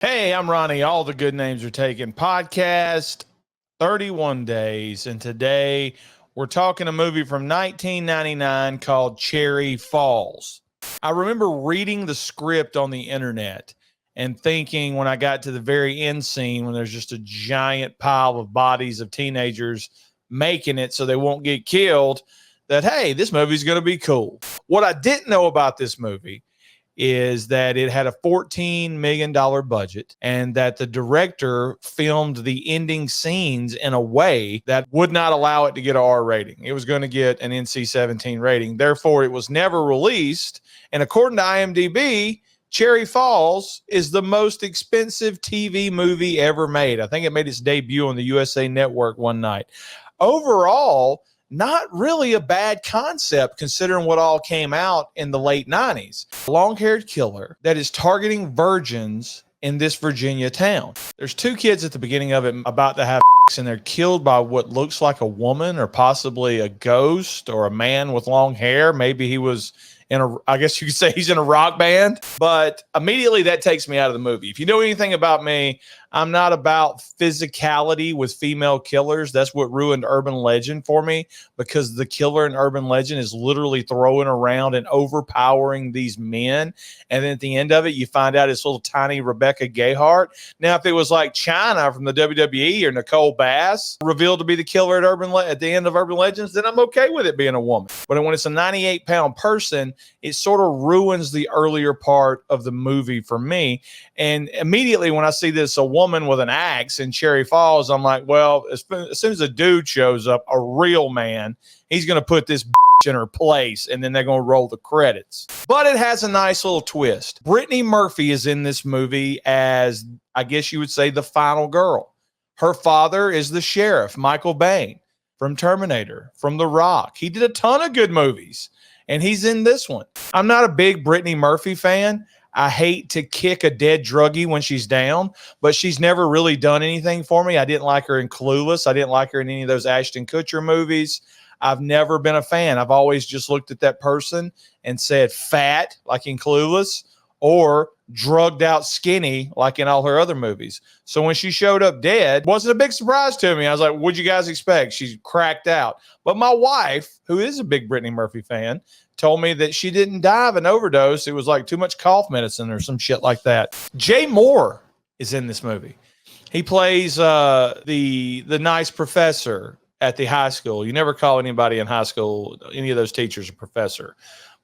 Hey, I'm Ronnie. All the good names are taken. Podcast 31 days. And today we're talking a movie from 1999 called Cherry Falls. I remember reading the script on the internet and thinking when I got to the very end scene, when there's just a giant pile of bodies of teenagers making it so they won't get killed, that, hey, this movie's going to be cool. What I didn't know about this movie is that it had a $14 million budget and that the director filmed the ending scenes in a way that would not allow it to get an R rating. It was going to get an NC-17 rating. Therefore, it was never released. And according to IMDb, Cherry Falls is the most expensive TV movie ever made. I think it made its debut on the USA Network one night. Overall, not really a bad concept considering what all came out in the late 90s. A long-haired killer that is targeting virgins in this Virginia town. There's two kids at the beginning of it about to have sex, and they're killed by what looks like a woman or possibly a ghost or a man with long hair. Maybe he was I guess you could say he's in a rock band. But immediately that takes me out of the movie. If you know anything about me, I'm not about physicality with female killers. That's what ruined Urban Legend for me, because the killer in Urban Legend is literally throwing around and overpowering these men. And then at the end of it, you find out it's little tiny Rebecca Gayheart. Now, if it was like China from the WWE or Nicole Bass revealed to be the killer at the end of Urban Legends, then I'm okay with it being a woman. But when it's a 98-pound person, it sort of ruins the earlier part of the movie for me. And immediately when I see this, a woman with an axe in Cherry Falls, I'm like, well, as soon as a dude shows up, a real man, he's going to put this in her place, and then they're going to roll the credits. But it has a nice little twist. Britney Murphy is in this movie as, I guess you would say, the final girl. Her father is the sheriff, Michael Biehn, from Terminator, from The Rock. He did a ton of good movies, and he's in this one. I'm not a big Britney Murphy fan. I hate to kick a dead druggie when she's down, but she's never really done anything for me. I didn't like her in Clueless. I didn't like her in any of those Ashton Kutcher movies. I've never been a fan. I've always just looked at that person and said fat, like in Clueless, or drugged out skinny, like in all her other movies. So when she showed up dead, it wasn't a big surprise to me. I was like, what'd you guys expect? She's cracked out. But my wife, who is a big Britney Murphy fan, told me that she didn't die of an overdose. It was like too much cough medicine or some shit like that. Jay Moore is in this movie. He plays the nice professor at the high school. You never call anybody in high school, any of those teachers, a professor.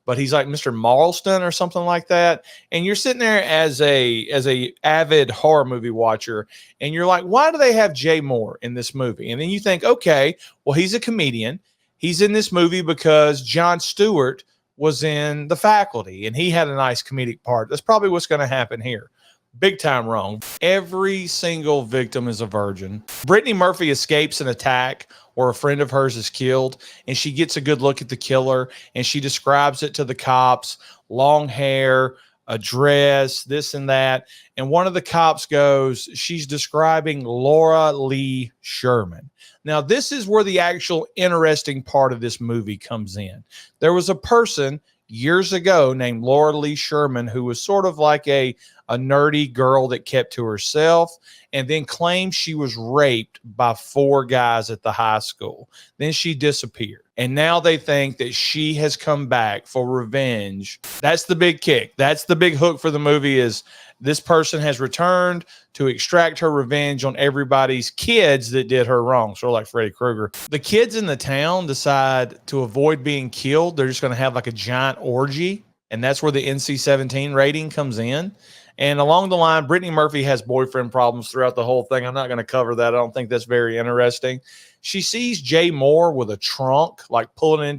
But he's like Mr. Marlston or something like that. And you're sitting there as a avid horror movie watcher, and you're like, why do they have Jay Moore in this movie? And then you think, okay, well, he's a comedian. He's in this movie because Jon Stewart was in The Faculty, and he had a nice comedic part. That's probably what's going to happen here. Big time wrong. Every single victim is a virgin. Britney Murphy escapes an attack where a friend of hers is killed, and she gets a good look at the killer, and she describes it to the cops. Long hair, a dress, this and that. And one of the cops goes, she's describing Laura Lee Sherman. Now, this is where the actual interesting part of this movie comes in. There was a person years ago named Laura Lee Sherman who was sort of like a nerdy girl that kept to herself, and then claimed she was raped by 4 guys at the high school. Then she disappeared. And now they think that she has come back for revenge. That's the big kick. That's the big hook for the movie, is this person has returned to extract her revenge on everybody's kids that did her wrong. Sort of like Freddy Krueger. The kids in the town decide to avoid being killed. They're just going to have like a giant orgy. And that's where the NC-17 rating comes in. And along the line, Britney Murphy has boyfriend problems throughout the whole thing. I'm not going to cover that. I don't think that's very interesting. She sees Jay Moore with a trunk, like pulling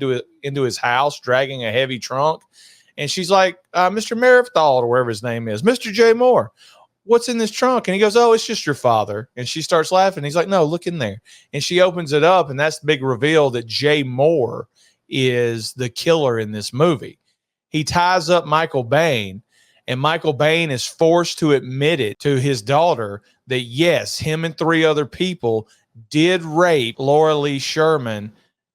into his house, dragging a heavy trunk. And she's like, Mr. Meredithal, or whatever his name is, Mr. Jay Moore, what's in this trunk? And he goes, oh, it's just your father. And she starts laughing. He's like, no, look in there. And she opens it up, and that's the big reveal that Jay Moore is the killer in this movie. He ties up Michael Biehn, and Michael Biehn is forced to admit it to his daughter that, yes, him and 3 other people did rape Laura Lee Sherman,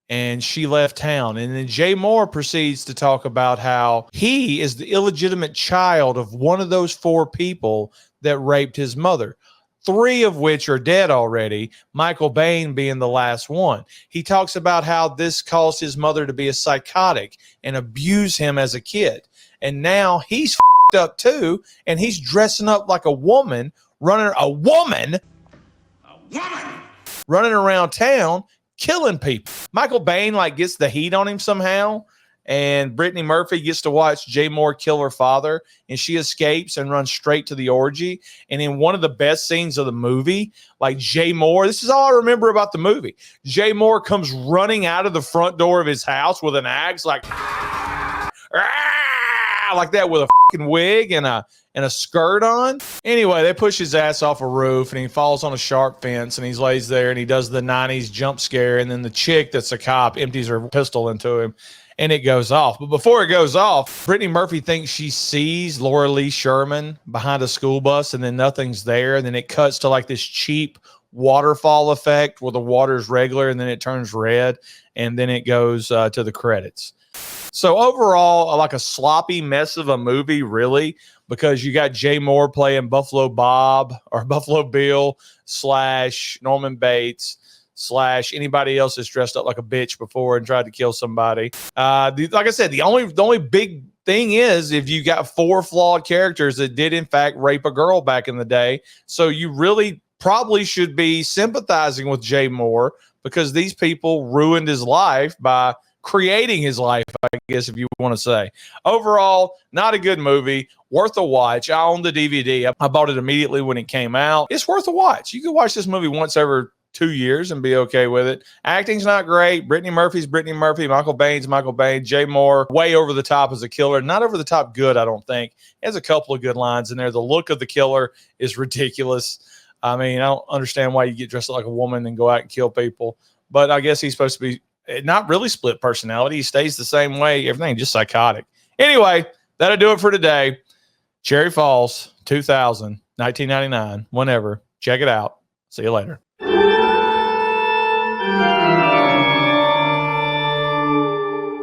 and she left town. And then Jay Moore proceeds to talk about how he is the illegitimate child of one of those 4 people that raped his mother. 3 of which are dead already, Michael Bain being the last one. He talks about how this caused his mother to be a psychotic and abuse him as a kid. And now he's f***ed up too, and he's dressing up like a woman, running around town, killing people. Michael Bain gets the heat on him somehow, and Britney Murphy gets to watch Jay Moore kill her father, and she escapes and runs straight to the orgy. And in one of the best scenes of the movie, Jay Moore, this is all I remember about the movie. Jay Moore comes running out of the front door of his house with an axe, like that, with a fucking wig and a skirt on. Anyway, they push his ass off a roof, and he falls on a sharp fence, and he lays there, and he does the 90s jump scare, and then the chick that's a cop empties her pistol into him, and it goes off. But before it goes off, Britney Murphy thinks she sees Laura Lee Sherman behind a school bus, and then nothing's there, and then it cuts to this cheap waterfall effect where the water's regular, and then it turns red, and then it goes to the credits. So overall, a sloppy mess of a movie, really, because you got Jay Moore playing Buffalo Bob or Buffalo Bill / Norman Bates / anybody else that's dressed up like a bitch before and tried to kill somebody. Like I said, the only big thing is if you got 4 flawed characters that did in fact rape a girl back in the day. So you really probably should be sympathizing with Jay Moore, because these people ruined his life by creating his life, I guess, if you want to say. Overall, not a good movie. Worth a watch. I own the DVD. I bought it immediately when it came out. It's worth a watch. You can watch this movie once every 2 years and be okay with it. Acting's not great. Britney Murphy's Britney Murphy. Michael Bain's Michael Bain. Jay Moore, way over the top as a killer. Not over the top good, I don't think. He has a couple of good lines in there. The look of the killer is ridiculous. I mean, I don't understand why you get dressed up like a woman and go out and kill people. But I guess he's supposed to be not really split personality. He stays the same way. Everything just psychotic. Anyway, that'll do it for today. Cherry Falls, 2000, 1999, whenever. Check it out. See you later.